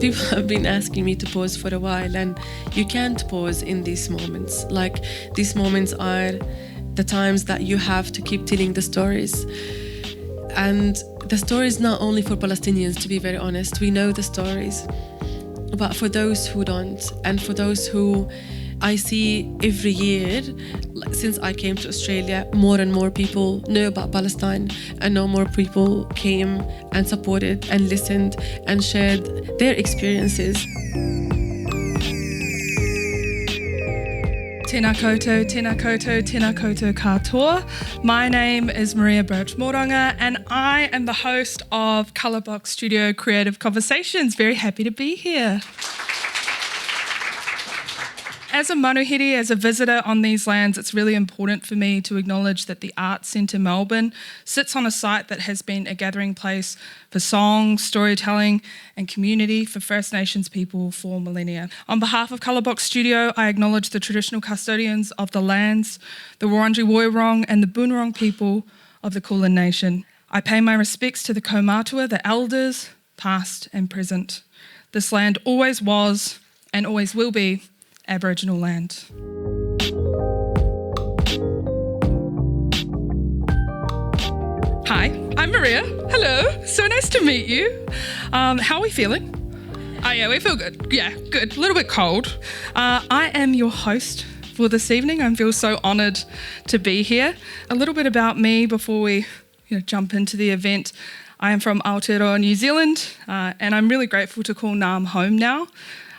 People have been asking me to pause for a while, and you can't pause in these moments. Like, these moments are the times that you have to keep telling the stories. And the stories not only for Palestinians, to be very honest, we know the stories, but for those who don't, and for those who I see every year, since I came to Australia, more and more people know about Palestine, and more people came and supported and listened and shared their experiences. Tēnā koutou, tēnā koutou, tēnā koutou katoa. My name is Maria Birch-Morunga, and I am the host of Colourbox Studio Creative Conversations. Very happy to be here. As a manuhiri, as a visitor on these lands, it's really important for me to acknowledge that the Arts Centre Melbourne sits on a site that has been a gathering place for song, storytelling and community for First Nations people for millennia. On behalf of Colourbox Studio, I acknowledge the traditional custodians of the lands, the Wurundjeri Woiwurrung and the Boonwurrung people of the Kulin Nation. I pay my respects to the Kaumatua, the elders, past and present. This land always was and always will be Aboriginal land. Hi, I'm Maria. Hello, so nice to meet you. How are we feeling? Oh yeah, we feel good. Yeah, good. A little bit cold. I am your host for this evening. I feel so honoured to be here. A little bit about me before we jump into the event. I am from Aotearoa, New Zealand, and I'm really grateful to call Naarm home now.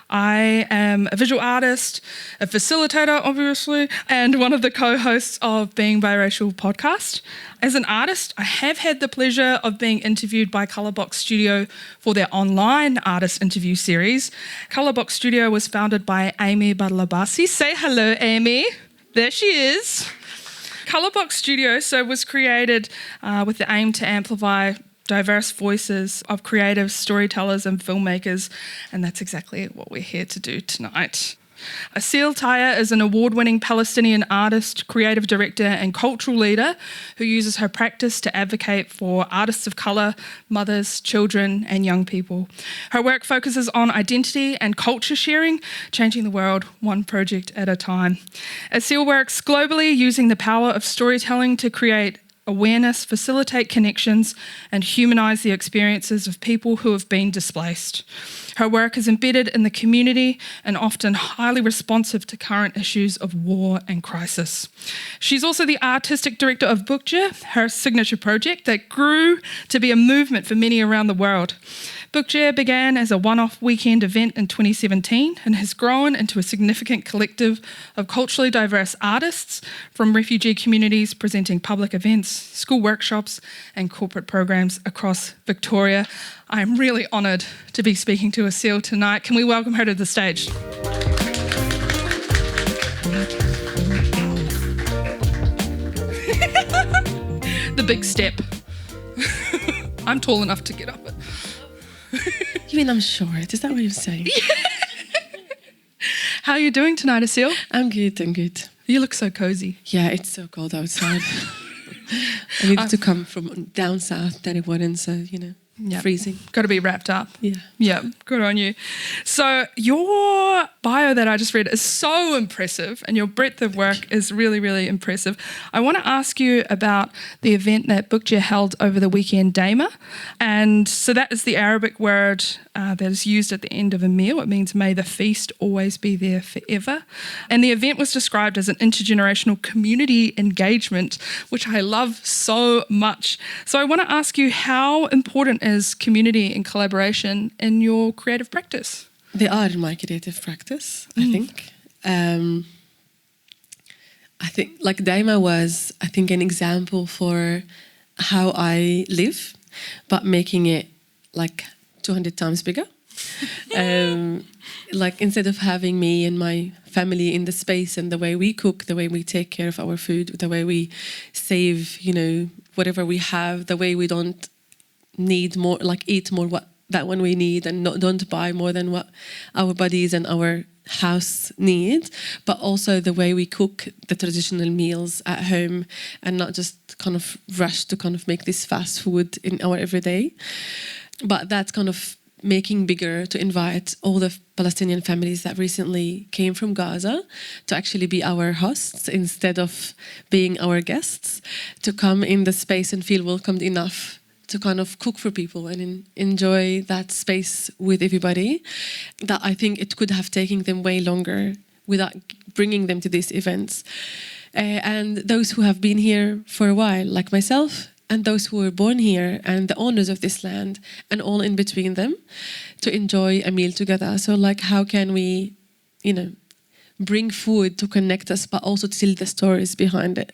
I am a visual artist, a facilitator, obviously, and one of the co-hosts of Being Biracial podcast. As an artist, I have had the pleasure of being interviewed by Colourbox Studio for their online artist interview series. Colourbox Studio was founded by Amie Batalibasi. Say hello, Amie. There she is. Colourbox Studio was created with the aim to amplify diverse voices of creative storytellers and filmmakers, and that's exactly what we're here to do tonight. Aseel Tayah is an award-winning Palestinian artist, creative director and cultural leader who uses her practice to advocate for artists of colour, mothers, children and young people. Her work focuses on identity and culture sharing, changing the world one project at a time. Aseel works globally using the power of storytelling to create awareness, facilitate connections, and humanise the experiences of people who have been displaced. Her work is embedded in the community and often highly responsive to current issues of war and crisis. She's also the artistic director of Bookje, her signature project that grew to be a movement for many around the world. Bookje began as a one-off weekend event in 2017 and has grown into a significant collective of culturally diverse artists from refugee communities presenting public events, school workshops and corporate programs across Victoria. I'm really honoured to be speaking to Aseel tonight. Can we welcome her to the stage? The big step. I'm tall enough to get up it. You mean I'm short? Is that what you're saying? How are you doing tonight, Aseel? I'm good. You look so cosy. Yeah, it's so cold outside. I needed to come from down south that it wasn't, so, freezing. Got to be wrapped up. Yeah, good on you. So your bio that I just read is so impressive and your breadth of work is really, really impressive. I want to ask you about the event that Bookje held over the weekend, Dama. And so that is the Arabic word that is used at the end of a meal. It means may the feast always be there forever. And the event was described as an intergenerational community engagement, which I love so much. So I want to ask you, how important is community and collaboration in your creative practice? They are in my creative practice, I think. I think like Daima was, an example for how I live, but making it like 200 times bigger. Like instead of having me and my family in the space and the way we cook, the way we take care of our food, the way we save, whatever we have, the way we don't need more, like eat more that when we need and don't buy more than what our bodies and our house need, but also the way we cook the traditional meals at home and not just kind of rush to kind of make this fast food in our everyday. But that's kind of making bigger to invite all the Palestinian families that recently came from Gaza to actually be our hosts instead of being our guests, to come in the space and feel welcomed enough to kind of cook for people and enjoy that space with everybody, that I think it could have taken them way longer without bringing them to these events. And those who have been here for a while, like myself, and those who were born here and the owners of this land and all in between them, to enjoy a meal together. So like, how can we, bring food to connect us, but also tell the stories behind it?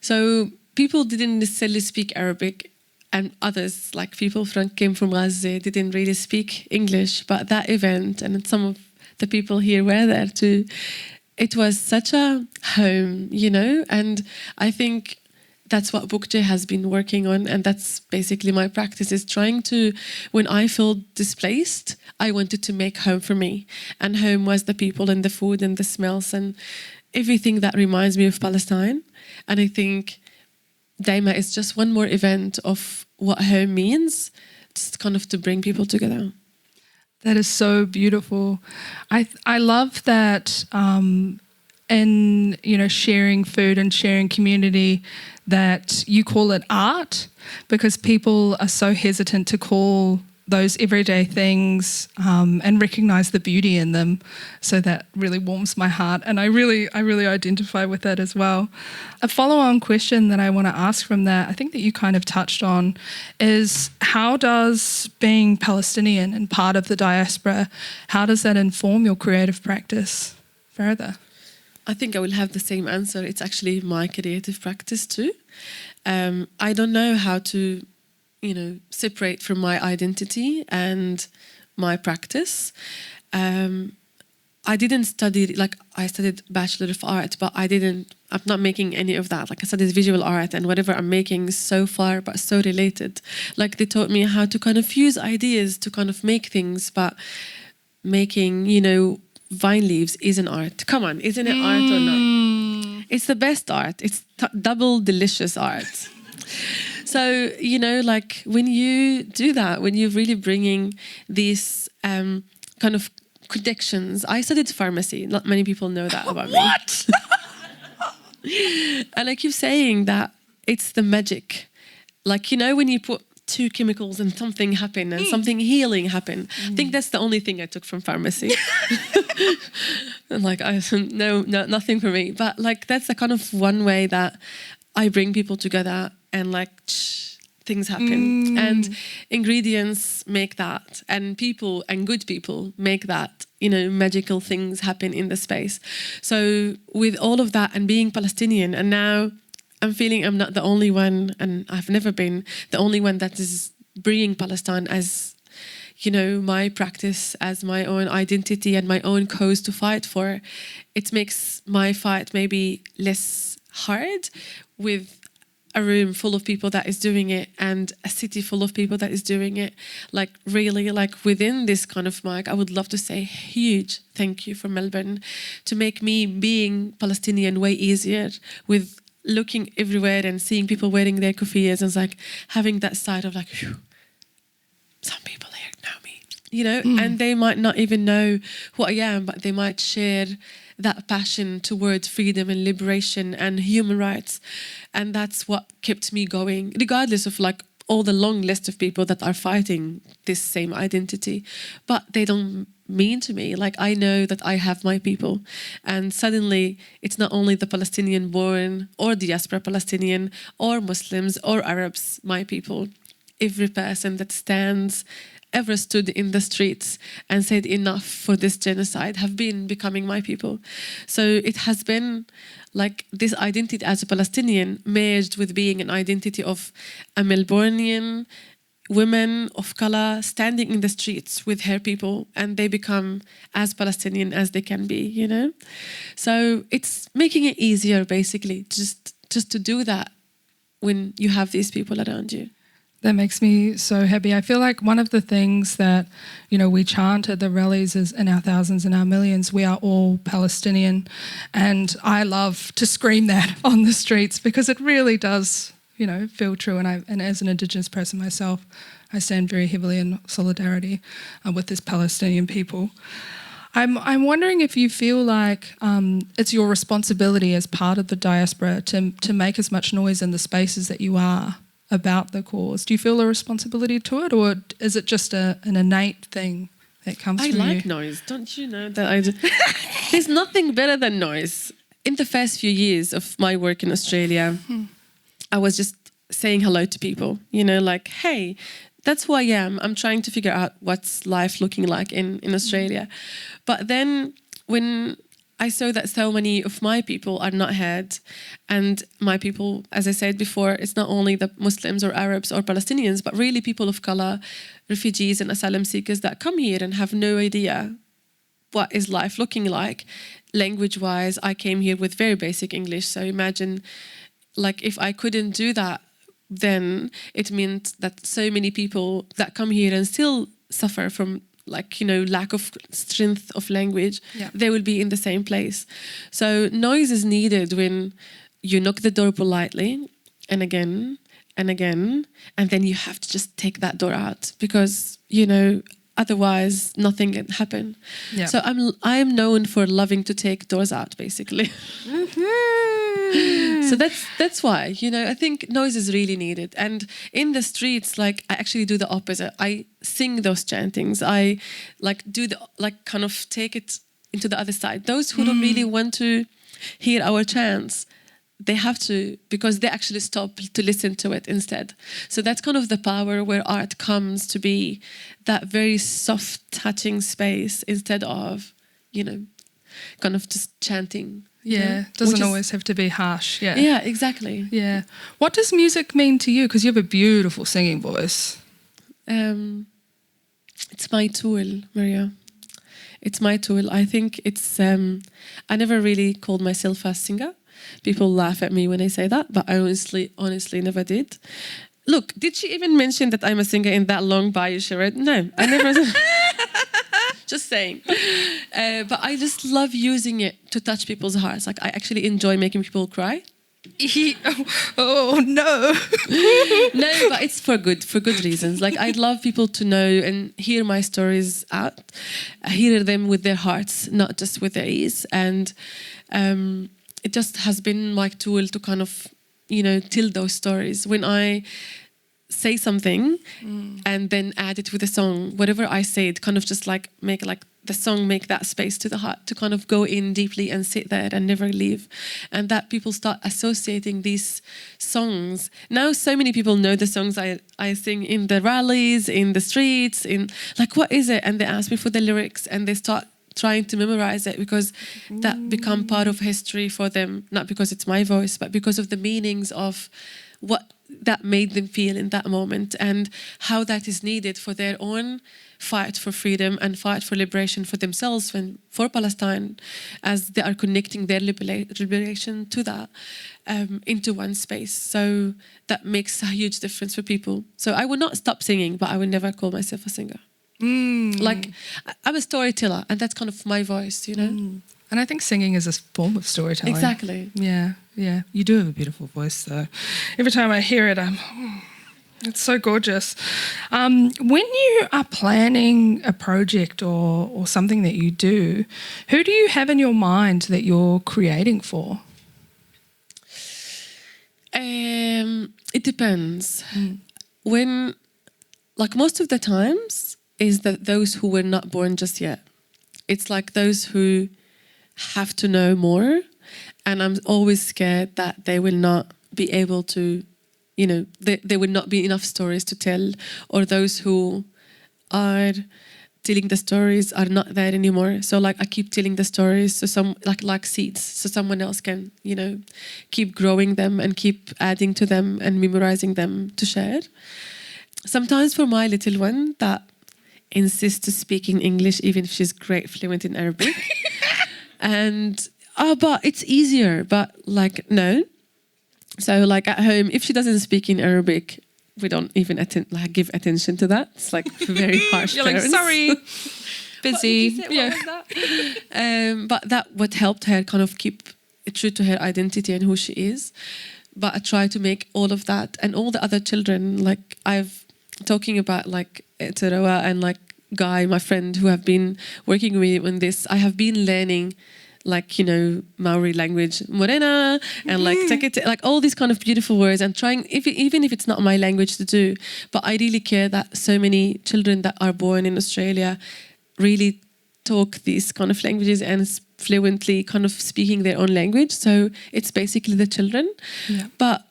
So people didn't necessarily speak Arabic, and others, like people came from Gaza, didn't really speak English, but that event, and some of the people here were there too, it was such a home, and I think that's what Bookjay has been working on, and that's basically my practice, is trying to, when I feel displaced, I wanted to make home for me. And home was the people and the food and the smells and everything that reminds me of Palestine. And I think Daima is just one more event of what home means, just kind of to bring people together. That is so beautiful. I love that in sharing food and sharing community, that you call it art, because people are so hesitant to call those everyday things and recognise the beauty in them. So that really warms my heart, and I really identify with that as well. A follow-on question that I want to ask from that, I think that you kind of touched on, is how does being Palestinian and part of the diaspora, how does that inform your creative practice further? I think I will have the same answer. It's actually my creative practice too. I don't know how to, separate from my identity and my practice. I didn't study, I studied Bachelor of Art, but I'm not making any of that. I studied visual art, and whatever I'm making is so far, but so related. They taught me how to kind of fuse ideas to kind of make things, but making, vine leaves is an art. Come on, isn't it art or not? It's the best art. It's double delicious art. So, when you do that, when you're really bringing these kind of connections. I studied pharmacy. Not many people know that about me. What? And I keep saying that it's the magic. When you put two chemicals and something happen and something healing happen. I think that's the only thing I took from pharmacy. And nothing for me. But that's the kind of one way that I bring people together and things happen. And ingredients make that, and people and good people make that, magical things happen in the space. So with all of that and being Palestinian, and now I'm feeling I'm not the only one, and I've never been the only one that is bringing Palestine as, my practice, as my own identity and my own cause to fight for. It makes my fight maybe less hard with a room full of people that is doing it and a city full of people that is doing it. Really, within this kind of mic, I would love to say huge thank you for Melbourne to make me being Palestinian way easier, with looking everywhere and seeing people wearing their kufiyas and having that side of phew, some people here know me, and they might not even know who I am, but they might share that passion towards freedom and liberation and human rights. And that's what kept me going, regardless of all the long list of people that are fighting this same identity, but they don't mean to me. I know that I have my people, and suddenly it's not only the Palestinian born or diaspora Palestinian or Muslims or Arabs, my people. Every person that ever stood in the streets and said enough for this genocide have been becoming my people. So it has been this identity as a Palestinian merged with being an identity of a Melbourneian woman of color standing in the streets with her people, and they become as Palestinian as they can be, So it's making it easier, basically, just to do that when you have these people around you. That makes me so happy. I feel like one of the things that, we chant at the rallies is, in our thousands and our millions, we are all Palestinian. And I love to scream that on the streets because it really does, feel true. And as an Indigenous person myself, I stand very heavily in solidarity with this Palestinian people. I'm wondering if you feel like it's your responsibility as part of the diaspora to make as much noise in the spaces that you are about the cause. Do you feel a responsibility to it, or is it just an innate thing that comes from you? I like noise. Don't you know that I do? There's nothing better than noise. In the first few years of my work in Australia, I was just saying hello to people, like, hey, that's who I am. I'm trying to figure out what's life looking like in Australia. But then when I saw that so many of my people are not heard, and my people, as I said before, it's not only the Muslims or Arabs or Palestinians, but really people of color, refugees and asylum seekers that come here and have no idea what is life looking like. Language-wise, I came here with very basic English. So imagine, like, if I couldn't do that, then it meant that so many people that come here and still suffer from lack of strength of language, they will be in the same place. So noise is needed when you knock the door politely and again and again, and then you have to just take that door out because, otherwise nothing can happen. Yeah. So I'm known for loving to take doors out, basically. So that's why, I think noise is really needed. And in the streets, I actually do the opposite. I sing those chantings. I kind of take it into the other side. Those who don't really want to hear our chants, they have to, because they actually stop to listen to it instead. So that's kind of the power where art comes to be that very soft touching space instead of, kind of just chanting. Yeah, doesn't always have to be harsh. Yeah. Yeah, exactly. Yeah. What does music mean to you? Because you have a beautiful singing voice. It's my tool, Maria. It's my tool. I think it's... I never really called myself a singer. People laugh at me when I say that, but I honestly never did. Look, did she even mention that I'm a singer in that long bio she read? No, I never... Just saying. But I just love using it to touch people's hearts. I actually enjoy making people cry. Oh no. No, but it's for good reasons. I'd love people to know and hear my stories out, hear them with their hearts, not just with their ears. And it just has been my tool to kind of, tell those stories. When I say something and then add it with a song, whatever I say, it kind of just make the song make that space to the heart to kind of go in deeply and sit there and never leave. And that people start associating these songs. Now so many people know the songs I sing in the rallies, in the streets, in what is it? And they ask me for the lyrics and they start trying to memorize it because that become part of history for them, not because it's my voice, but because of the meanings of what that made them feel in that moment and how that is needed for their own fight for freedom and fight for liberation for themselves and for Palestine, as they are connecting their liberation to that into one space. So that makes a huge difference for people. So I will not stop singing, but I will never call myself a singer. I'm a storyteller, and that's kind of my voice, And I think singing is a form of storytelling. Exactly. Yeah. You do have a beautiful voice, though. Every time I hear it, it's so gorgeous. When you are planning a project or something that you do, who do you have in your mind that you're creating for? It depends. When, most of the times, is that those who were not born just yet. It's those who have to know more, and I'm always scared that they will not be able to, there will not be enough stories to tell, or those who are telling the stories are not there anymore. So I keep telling the stories, so some like seeds, so someone else can, keep growing them and keep adding to them and memorizing them to share. Sometimes for my little one that insists to speak in English, even if she's great fluent in Arabic. And but it's easier, but no. So at home, if she doesn't speak in Arabic, we don't even give attention to that. It's very harsh. You're parents. Sorry, busy. What was that? But that what helped her kind of keep true to her identity and who she is. But I try to make all of that and all the other children, I've talking about like Te Roa and like Guy, my friend, who have been working with me on this, I have been learning like, Maori language, morena, and like tekete, like all these kind of beautiful words, and trying, even if it's not my language to do, but I really care that so many children that are born in Australia really talk these kind of languages and fluently kind of speaking their own language. So it's basically the children. Yeah. But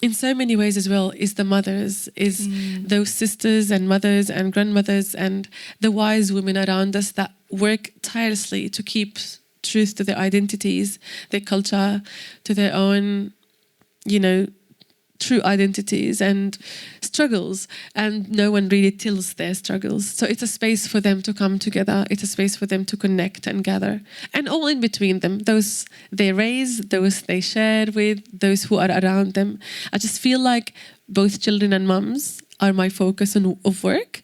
in so many ways as well is the mothers, is those sisters and mothers and grandmothers and the wise women around us that work tirelessly to keep truth to their identities, their culture, to their own, true identities and struggles, and no one really tells their struggles. So it's a space for them to come together. It's a space for them to connect and gather. And all in between them, those they raise, those they share with, those who are around them. I just feel like both children and mums are my focus of work,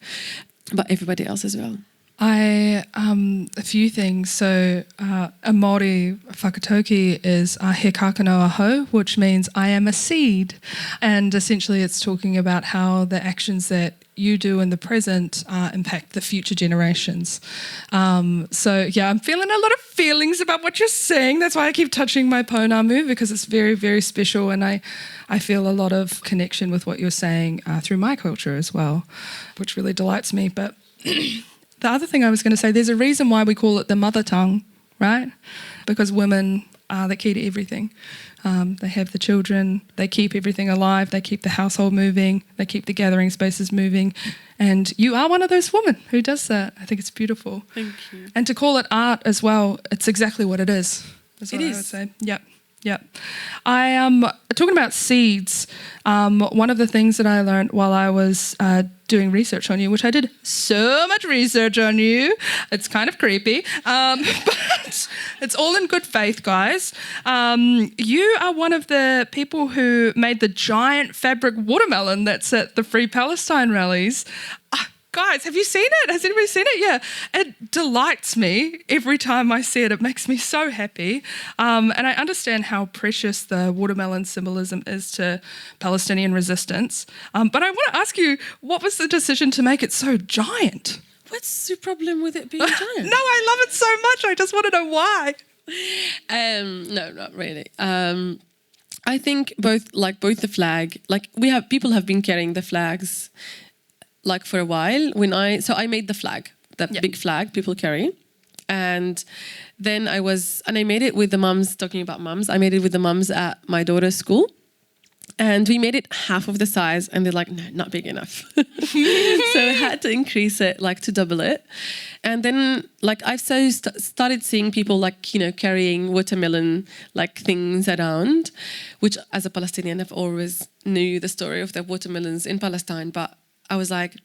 but everybody else as well. A few things. So a Māori whakatauki is he kākano aho, which means I am a seed. And essentially it's talking about how the actions that you do in the present impact the future generations. So yeah, I'm feeling a lot of feelings about what you're saying. That's why I keep touching my pounamu, because it's very, very special, and I feel a lot of connection with what you're saying through my culture as well, which really delights me. But the other thing I was going to say, there's a reason why we call it the mother tongue, right? Because women are the key to everything. They have the children, they keep everything alive, they keep the household moving, they keep the gathering spaces moving. And you are one of those women who does that. I think it's beautiful. Thank you. And to call it art as well, it's exactly what it is. That's what I would say. Yep. Yeah. I am talking about seeds. One of the things that I learned while I was doing research on you, which I did so much research on you, it's kind of creepy, but it's all in good faith, guys. You are one of the people who made the giant fabric watermelon that's at the Free Palestine rallies. Guys, have you seen it? Has anybody seen it? Yeah. It delights me every time I see it. It makes me so happy. And I understand how precious the watermelon symbolism is to Palestinian resistance. But I want to ask you, what was the decision to make it so giant? What's the problem with it being giant? No, I love it so much. I just want to know why. No, not really. I think both the flag, people have been carrying the flags for a while. I made the flag, big flag people carry. And then I made it with the mums, talking about mums, I made it with the mums at my daughter's school. And we made it half of the size, and they're like, no, not big enough. So I had to increase it, to double it. And then I've started seeing people carrying watermelon things around, which as a Palestinian I've always knew the story of the watermelons in Palestine, but I was like,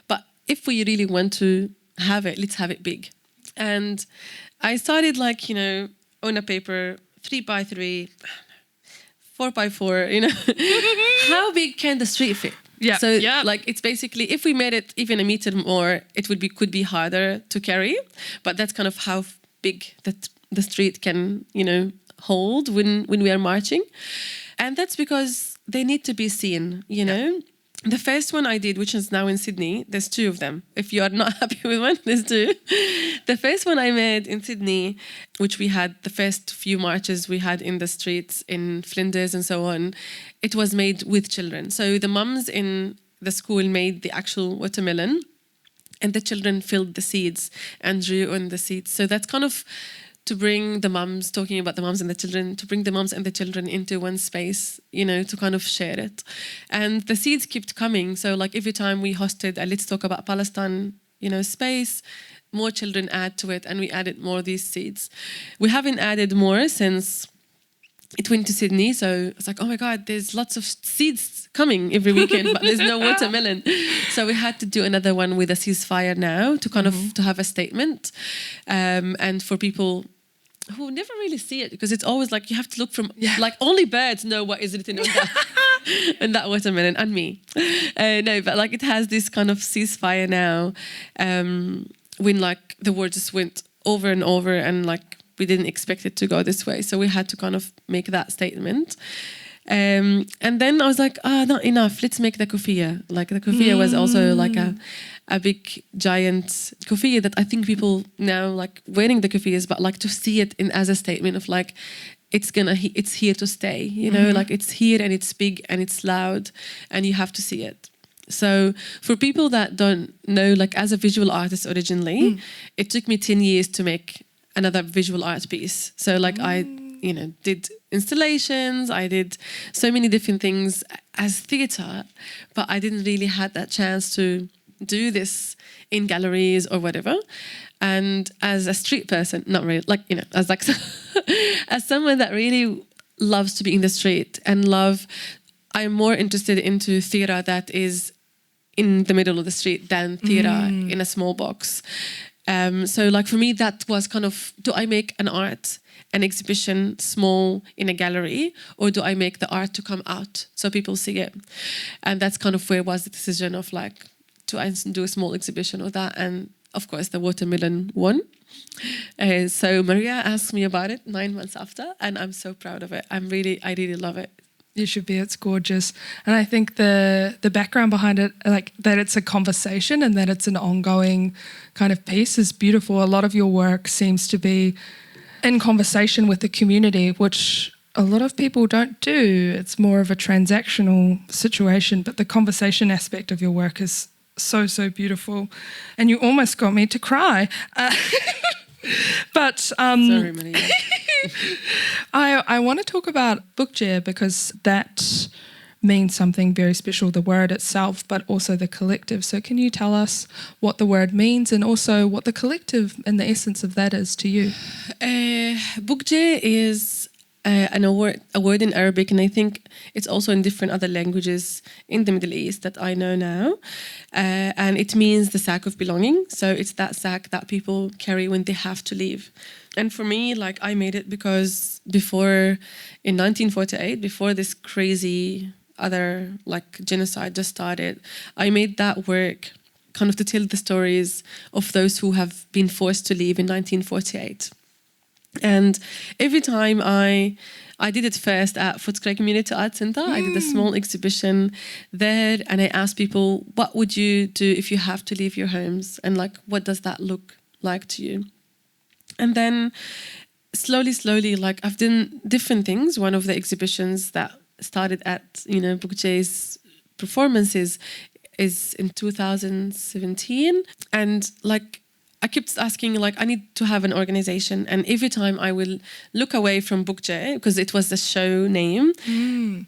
but if we really want to have it, let's have it big. And I started on a paper, 3x3, 4x4, how big can the street fit? Yeah. So it's basically, if we made it even a meter more, it could be harder to carry. But that's kind of how big the street can, hold when we are marching. And that's because they need to be seen, you know. The first one I did, which is now in Sydney, there's two of them. If you are not happy with one, there's two. The first one I made in Sydney, which we had the first few marches we had in the streets in Flinders and so on, it was made with children. So the mums in the school made the actual watermelon, and the children filled the seeds and drew on the seeds. So that's kind of to bring the mums, talking about the mums and the children, to bring the mums and the children into one space, to kind of share it. And the seeds kept coming. So every time we hosted a Let's Talk About Palestine, space, more children add to it, and we added more of these seeds. We haven't added more since it went to Sydney. So it's oh my God, there's lots of seeds coming every weekend, but there's no watermelon. So we had to do another one with a ceasefire now to kind of to have a statement. And for people who never really see it, because it's always you have to look from, only birds know what is written on that, and that watermelon, and me. No, but it has this kind of ceasefire now, when the war just went over and over, and we didn't expect it to go this way. So we had to kind of make that statement. And then I was like, not enough. Let's make the kufiyya. Like the kufiyya was also like a big giant kufiyya that I think people now like wearing the kufiyyas, but like to see it as a statement of like, it's here to stay, you know, like it's here and it's big and it's loud and you have to see it. So for people that don't know, like as a visual artist originally, it took me 10 years to make another visual art piece. So like I, did installations, I did so many different things as theatre, but I didn't really had that chance to do this in galleries or whatever. And as a street person, not really, like, as like as someone that really loves to be in the street and I'm more interested into theatre that is in the middle of the street than theatre in a small box. So like for me, that was kind of, do I make an exhibition small in a gallery, or do I make the art to come out so people see it? And that's kind of where was the decision of like, do I do a small exhibition or that? And of course, the watermelon won. So Maria asked me about it 9 months after, and I'm so proud of it. I really love it. You should be. It's gorgeous. And I think the background behind it, like that it's a conversation and that it's an ongoing kind of piece, is beautiful. A lot of your work seems to be in conversation with the community, which a lot of people don't do. It's more of a transactional situation, but the conversation aspect of your work is so, so beautiful. And you almost got me to cry. But sorry, Maria. I want to talk about Bukje because that means something very special, the word itself, but also the collective. So can you tell us what the word means and also what the collective and the essence of that is to you? Bukje is a word in Arabic, and I think it's also in different other languages in the Middle East that I know now. And it means the sack of belonging. So it's that sack that people carry when they have to leave. And for me, like I made it because in 1948, before this crazy other like genocide just started, I made that work kind of to tell the stories of those who have been forced to leave in 1948. And every time I did it first at Footscray Community Art Centre. I did a small exhibition there, and I asked people, what would you do if you have to leave your homes? And like, what does that look like to you? And then slowly, like I've done different things. One of the exhibitions that started at, Bukje's performances is in 2017. And like, I kept asking, like, I need to have an organization. And every time I will look away from Bukje, because it was the show name,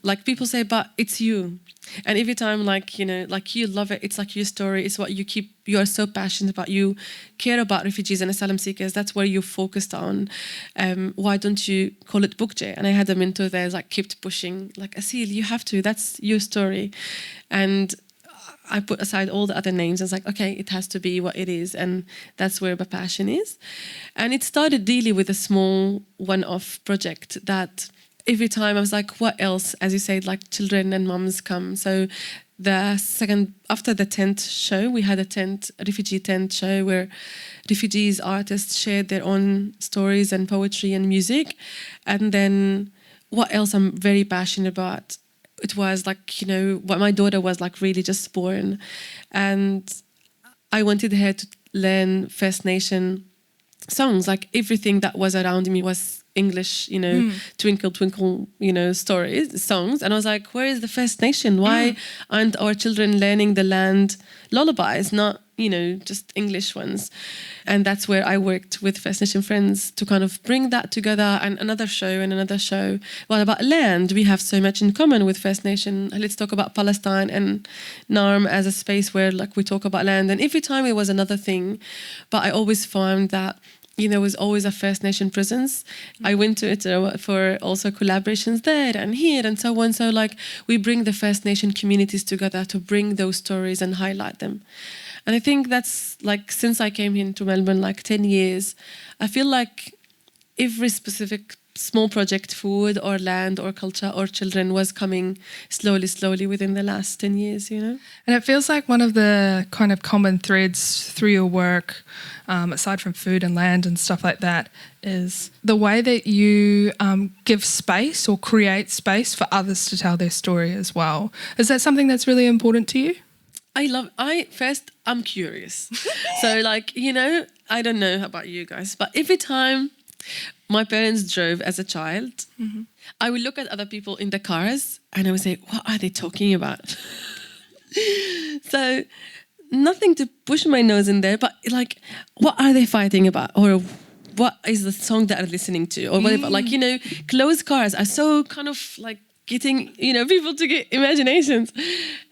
like people say, but it's you. And every time, like, you love it. It's like your story. It's what you are so passionate about. You care about refugees and asylum seekers. That's where you're focused on. Why don't you call it Bukje? And I had a mentor there, like, kept pushing, like, Aseel, you have to. That's your story. And I put aside all the other names. I was like, okay, it has to be what it is. And that's where my passion is. And it started really with a small one-off project that every time I was like, what else? As you said, like children and mums come. So after the tent show, we had a refugee tent show where refugees, artists shared their own stories and poetry and music. And then what else I'm very passionate about, it was like, my daughter was like really just born, and I wanted her to learn First Nation songs. Like everything that was around me was English, twinkle, twinkle, songs. And I was like, where is the First Nation? Why aren't our children learning the land lullabies, not, just English ones? And that's where I worked with First Nation friends to kind of bring that together, and another show. Well, about land, we have so much in common with First Nation. Let's talk about Palestine and Naarm as a space where like we talk about land. And every time it was another thing, but I always found that there was always a First Nation presence. I went to it for also collaborations there and here and so on. So like we bring the First Nation communities together to bring those stories and highlight them. And I think that's like, since I came into Melbourne, like 10 years, I feel like every specific small project, food or land or culture or children, was coming slowly within the last 10 years, you know. And it feels like one of the kind of common threads through your work, aside from food and land and stuff like that, is the way that you give space or create space for others to tell their story as well. Is that something that's really important to you? I'm curious. So like, you know, I don't know about you guys, but every time my parents drove as a child, I would look at other people in the cars and I would say, what are they talking about? So nothing to push my nose in there, but like, what are they fighting about? Or what is the song that they're listening to? Or whatever. Like, you know, closed cars are so kind of like getting, you know, people to get imaginations.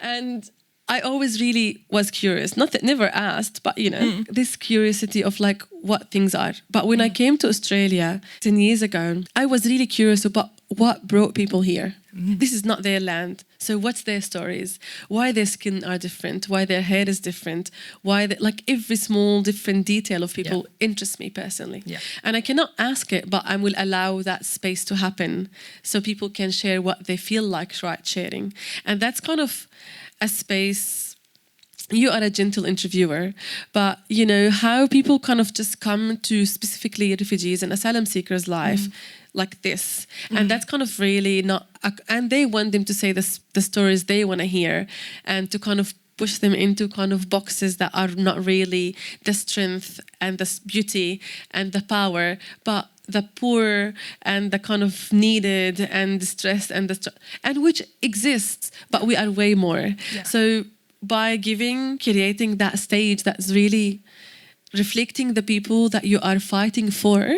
And I always really was curious, never asked, but, you know, this curiosity of like what things are. But when I came to Australia 10 years ago, I was really curious about what brought people here. This is not their land. So what's their stories? Why their skin are different? Why their hair is different? Why like every small different detail of people interests me personally. Yeah. And I cannot ask it, but I will allow that space to happen so people can share what they feel like sharing. And that's kind of a space. You are a gentle interviewer, but you know how people kind of just come to specifically refugees and asylum seekers' life like this, and that's kind of really not. And they want them to say the stories they want to hear, and to kind of push them into kind of boxes that are not really the strength and the beauty and the power, but the poor and the kind of needed and the stressed and and which exists, but we are way more. Yeah. So by creating that stage that's really reflecting the people that you are fighting for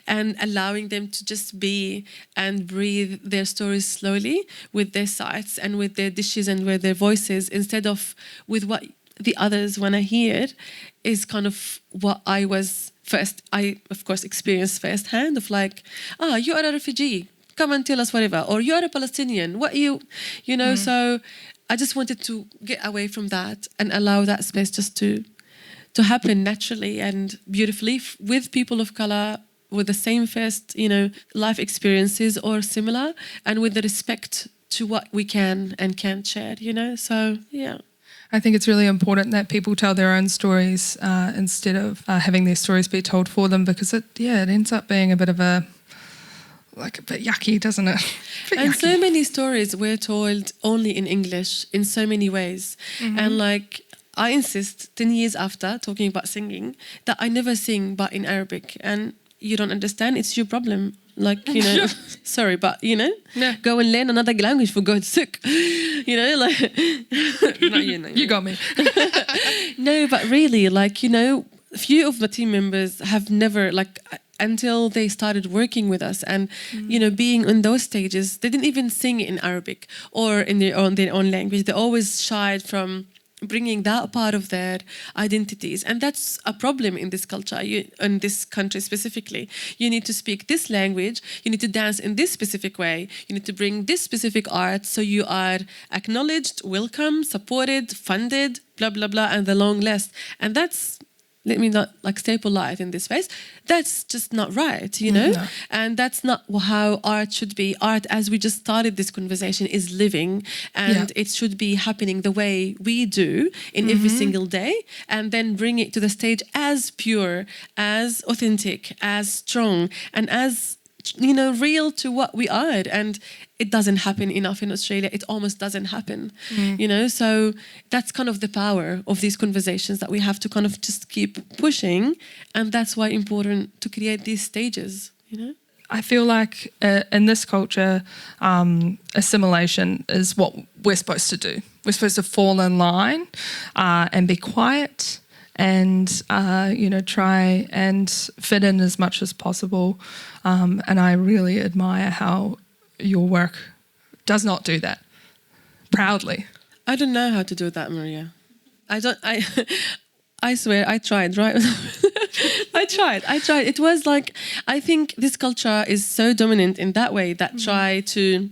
and allowing them to just be and breathe their stories slowly with their sights and with their dishes and with their voices instead of with what the others want to hear is kind of what I of course experienced firsthand of like, you are a refugee, come and tell us whatever, or you are a Palestinian, you know, so I just wanted to get away from that and allow that space just to happen naturally and beautifully with people of color with the same first, you know, life experiences or similar, and with the respect to what we can and can't share, you know, so yeah. I think it's really important that people tell their own stories instead of having their stories be told for them, because it ends up being a bit yucky, doesn't it? And so many stories were told only in English in so many ways. And like, I insist 10 years after talking about singing that I never sing but in Arabic, and you don't understand, it's your problem. Like, you know, sorry, but, you know, go and learn another language for God's sake. You know, like, you got me. No, but really, like, you know, a few of the team members have never, like, until they started working with us and, you know, being in those stages, they didn't even sing in Arabic or in their own language. They always shied from bringing that part of their identities. And that's a problem in this culture, in this country specifically. You need to speak this language, you need to dance in this specific way, you need to bring this specific art, so you are acknowledged, welcome, supported, funded, blah, blah, blah, and the long list. And that's, let me not like stay polite in this space, that's just not right, you know? No. And that's not how art should be. Art, as we just started this conversation, is living, and it should be happening the way we do in every single day, and then bring it to the stage as pure, as authentic, as strong, and as, you know, real to what we are. And it doesn't happen enough in Australia. It almost doesn't happen, you know? So that's kind of the power of these conversations that we have to kind of just keep pushing. And that's why it's important to create these stages, you know? I feel like in this culture, assimilation is what we're supposed to do. We're supposed to fall in line and be quiet and, you know, try and fit in as much as possible. And I really admire how your work does not do that proudly. I don't know how to do that, Maria. I swear I tried, right? I tried. It was like, I think this culture is so dominant in that way that try to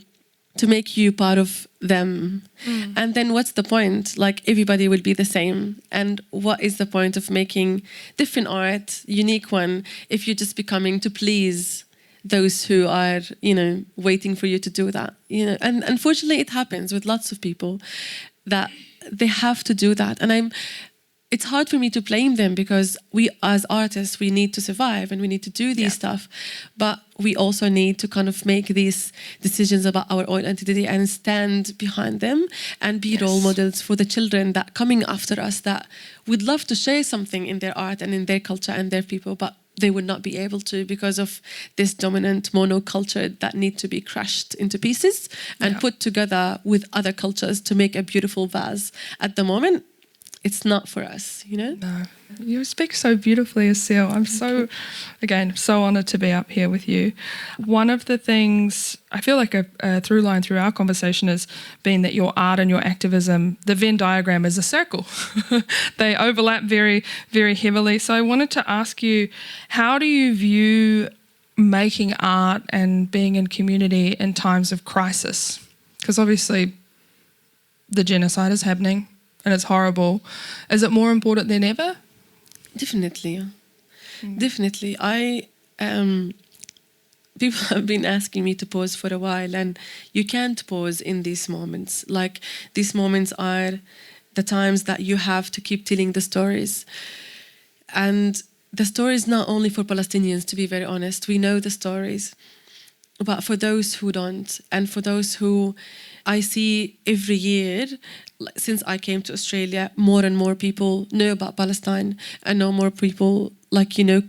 make you part of them. And then what's the point? Like, everybody will be the same. And what is the point of making different art, unique one, if you're just becoming to please those who are, waiting for you to do that, and unfortunately it happens with lots of people that they have to do that. And it's hard for me to blame them, because we as artists, we need to survive and we need to do these stuff, but we also need to kind of make these decisions about our own identity and stand behind them and be role models for the children that coming after us, that would love to share something in their art and in their culture and their people, but they would not be able to because of this dominant monoculture that need to be crushed into pieces and put together with other cultures to make a beautiful vase. At the moment, it's not for us, No. You speak so beautifully, Aseel. I'm so honoured to be up here with you. One of the things, I feel like a through line through our conversation has been that your art and your activism, the Venn diagram is a circle. They overlap very, very heavily. So I wanted to ask you, how do you view making art and being in community in times of crisis? Because obviously the genocide is happening and it's horrible. Is it more important than ever? Definitely. Definitely. People have been asking me to pause for a while, and you can't pause in these moments. Like, these moments are the times that you have to keep telling the stories. And the stories not only for Palestinians, to be very honest, we know the stories, but for those who don't, and for those who I see every year, since I came to Australia, more and more people know about Palestine, and no more people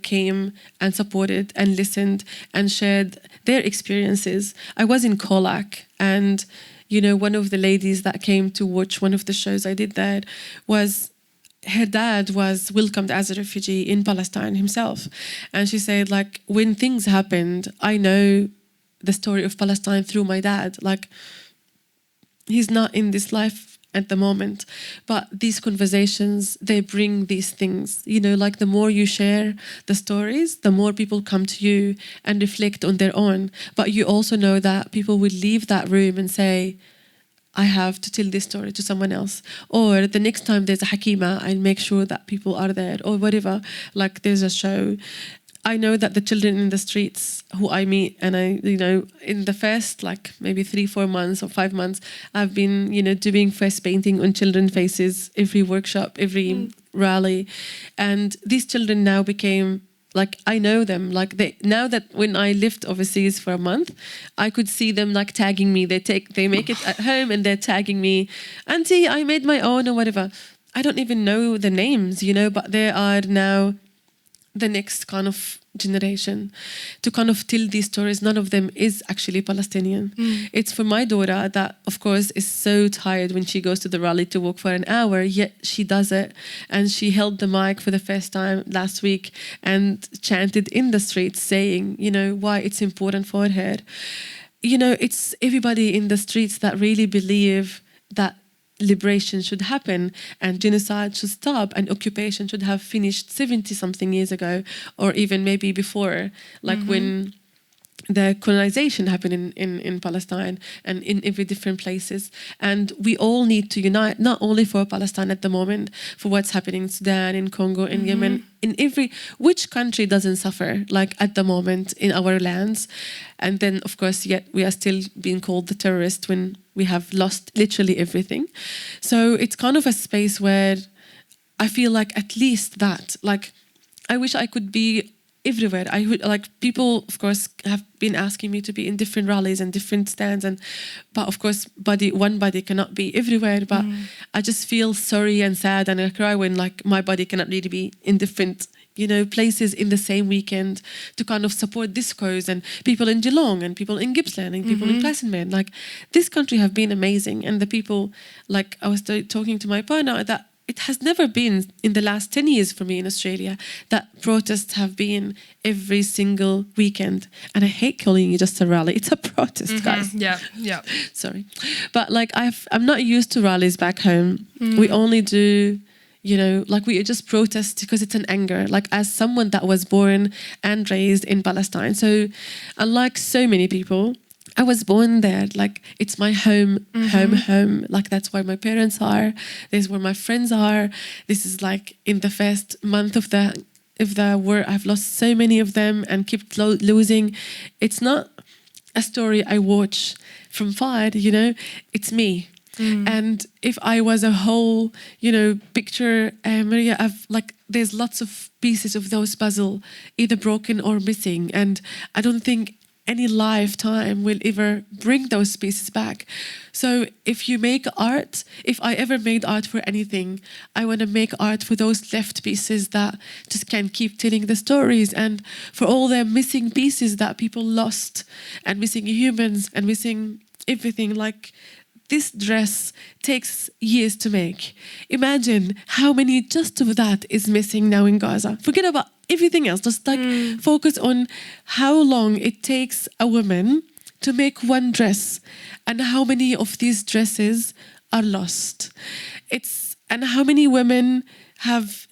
came and supported and listened and shared their experiences. I was in Colac, and one of the ladies that came to watch one of the shows I did there her dad was welcomed as a refugee in Palestine himself. And she said, when things happened, I know the story of Palestine through my dad. He's not in this life at the moment, but these conversations, they bring these things, the more you share the stories, the more people come to you and reflect on their own. But you also know that people will leave that room and say, I have to tell this story to someone else. Or the next time there's a Hakima, I'll make sure that people are there, or whatever, there's a show. I know that the children in the streets who I meet, and in the first maybe 3-4 months or 5 months, I've been, doing face painting on children's faces, every workshop, every rally. And these children now became, I know them. Now that when I lived overseas for a month, I could see them tagging me. They make it at home and they're tagging me, Auntie, I made my own, or whatever. I don't even know the names, but they are now the next kind of generation to kind of tell these stories. None of them is actually Palestinian. It's for my daughter that, of course, is so tired when she goes to the rally to walk for an hour, yet she does it. And she held the mic for the first time last week and chanted in the streets saying, why it's important for her. It's everybody in the streets that really believe that liberation should happen and genocide should stop and occupation should have finished 70-something years ago, or even maybe before, when the colonization happened in Palestine and in every different places. And we all need to unite, not only for Palestine at the moment, for what's happening in Sudan, in Congo, in Yemen, in which country doesn't suffer at the moment in our lands. And then, of course, yet we are still being called the terrorist when we have lost literally everything. So it's kind of a space where I feel at least that, I wish I could be everywhere. I would people, of course, have been asking me to be in different rallies and different stands, but of course, one body cannot be everywhere. But I just feel sorry and sad, and I cry when my body cannot really be in different places in the same weekend to kind of support this cause, and people in Geelong and people in Gippsland and people in Pleasanton. This country have been amazing, and the people, I was talking to my partner, that it has never been in the last 10 years for me in Australia that protests have been every single weekend. And I hate calling it just a rally. It's a protest, guys. Yeah. Sorry. But I'm not used to rallies back home. We only do, we just protest because it's an anger, as someone that was born and raised in Palestine. So unlike so many people, I was born there. It's my home, home. That's where my parents are. This is where my friends are. This is in the first month of the if there were, I've lost so many of them and kept losing. It's not a story I watch from far, it's me. And if I was a whole, picture, Maria, there's lots of pieces of those puzzle either broken or missing. And I don't think any lifetime will ever bring those pieces back. So if you make art, if I ever made art for anything, I want to make art for those left pieces that just can keep telling the stories, and for all the missing pieces that people lost, and missing humans, and missing everything. Like, this dress takes years to make. Imagine how many just of that is missing now in Gaza. Forget about everything else. Just focus on how long it takes a woman to make one dress, and how many of these dresses are lost. And how many women have,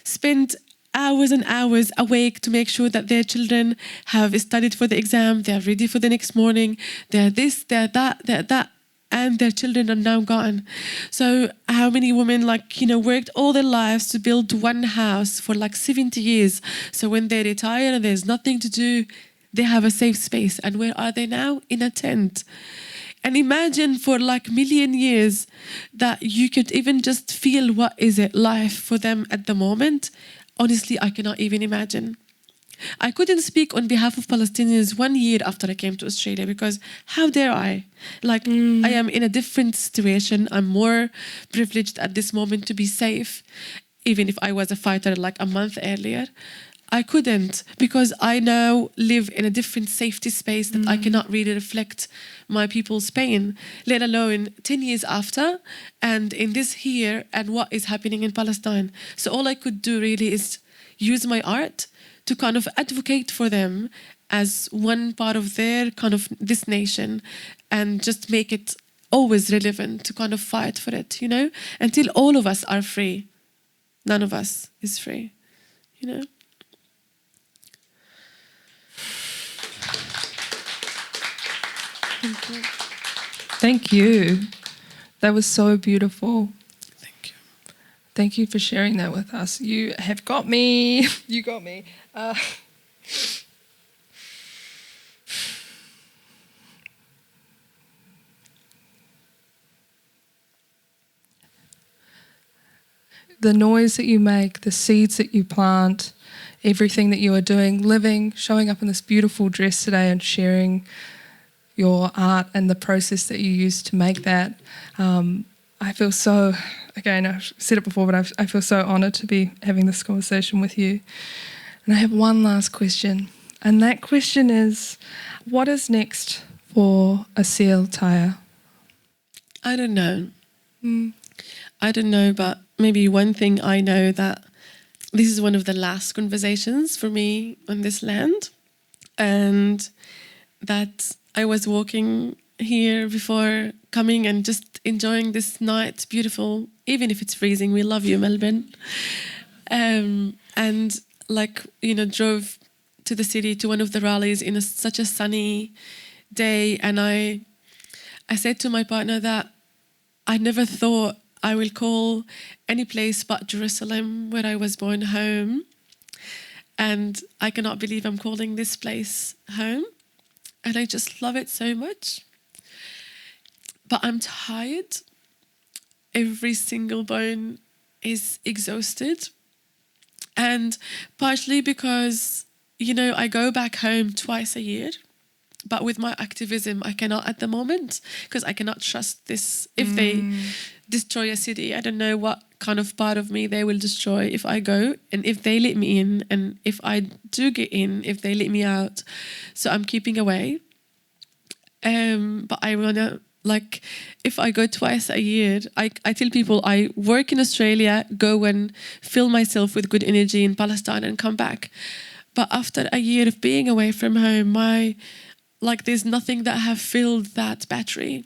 spent hours and hours awake to make sure that their children have studied for the exam, they're ready for the next morning, they're this, they're that, and their children are now gone. So how many women worked all their lives to build one house for 70 years. So when they retire and there's nothing to do, they have a safe space. And where are they now? In a tent. And imagine for million years that you could even just feel what is it life for them at the moment. Honestly, I cannot even imagine. I couldn't speak on behalf of Palestinians 1 year after I came to Australia, because how dare I? I am in a different situation. I'm more privileged at this moment to be safe. Even if I was a fighter a month earlier, I couldn't, because I now live in a different safety space that I cannot really reflect my people's pain, let alone 10 years after, and in this here and what is happening in Palestine. So all I could do really is use my art to kind of advocate for them as one part of their this nation, and just make it always relevant to kind of fight for it, until all of us are free. None of us is free, Thank you. Thank you. That was so beautiful. Thank you. Thank you for sharing that with us. You have got me. You got me. The noise that you make, the seeds that you plant, everything that you are doing, living, showing up in this beautiful dress today and sharing your art and the process that you use to make that. I feel so, again, I've said it before, but I feel so honoured to be having this conversation with you. And I have one last question. And that question is, what is next for Aseel Tayah? I don't know. I don't know, but maybe one thing I know, that this is one of the last conversations for me on this land, and that I was walking here before coming and just enjoying this night, beautiful, even if it's freezing. We love you, Melbourne. And drove to the city to one of the rallies in such a sunny day, and I said to my partner that I never thought I will call any place but Jerusalem, where I was born, home. And I cannot believe I'm calling this place home. And I just love it so much. But I'm tired. Every single bone is exhausted. And partially because, I go back home twice a year. But with my activism, I cannot at the moment, because I cannot trust this. If they destroy a city, I don't know what kind of part of me they will destroy if I go, and if they let me in, and if I do get in, if they let me out. So I'm keeping away. But I want to, if I go twice a year, I tell people I work in Australia, go and fill myself with good energy in Palestine and come back. But after a year of being away from home, there's nothing that have filled that battery.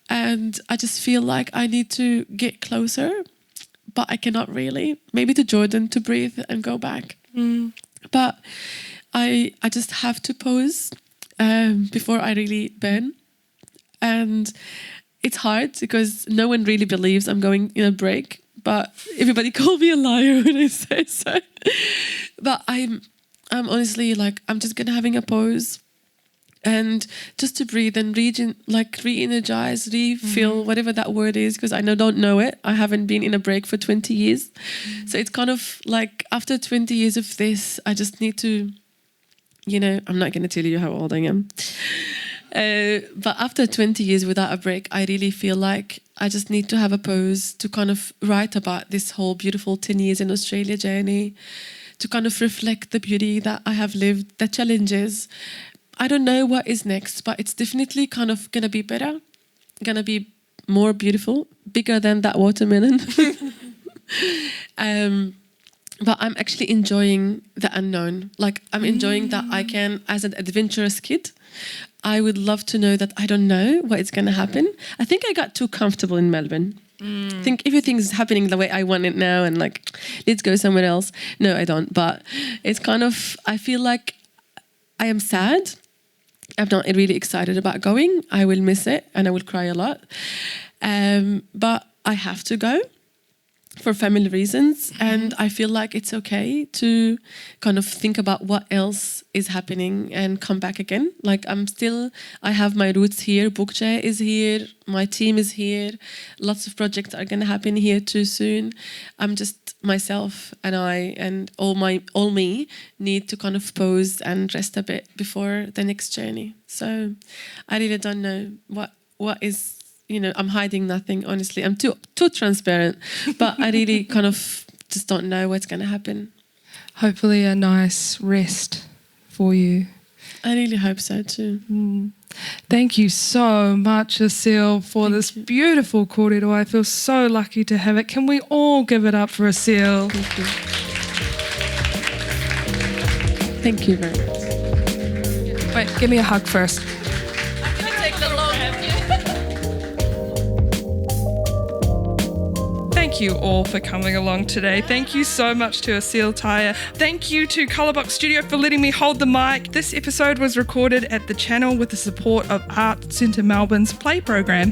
And I just feel like I need to get closer, but I cannot really. Maybe to Jordan to breathe and go back. But I just have to pause before I really burn. And it's hard because no one really believes I'm going in a break. but everybody called me a liar when I say so. But I'm honestly like, I'm just gonna having a pause and just to breathe and re-energize, refill, whatever that word is, because I don't know it. I haven't been in a break for 20 years. So it's kind of like after 20 years of this, I just need to, I'm not going to tell you how old I am. But after 20 years without a break, I really feel like I just need to have a pause to kind of write about this whole beautiful 10 years in Australia journey, to kind of reflect the beauty that I have lived, the challenges. I don't know what is next, but it's definitely kind of going to be better, going to be more beautiful, bigger than that watermelon. But I'm actually enjoying the unknown. Like I'm enjoying that I can, as an adventurous kid, I would love to know that I don't know what is going to happen. I think I got too comfortable in Melbourne. I think everything's happening the way I want it now and like, let's go somewhere else. No, I don't. But it's kind of, I feel like I am sad. I'm not really excited about going. I will miss it and I will cry a lot. But I have to go for family reasons. And I feel like it's okay to kind of think about what else is happening and come back again. Like I have my roots here. Bookchair is here. My team is here. Lots of projects are going to happen here too soon. I'm just myself and all me need to kind of pause and rest a bit before the next journey. So I really don't know what is, I'm hiding nothing, honestly. I'm too transparent, but I really kind of just don't know what's going to happen. Hopefully a nice rest for you. I really hope so too. Thank you so much, Aseel, for this beautiful kōrero. I feel so lucky to have it. Can we all give it up for Aseel? Thank you very much. Wait, give me a hug first. Thank you all for coming along today. Thank you so much to Aseel Tayah. Thank you to Colourbox Studio for letting me hold the mic. This episode was recorded at the channel with the support of Centre Melbourne's Play program.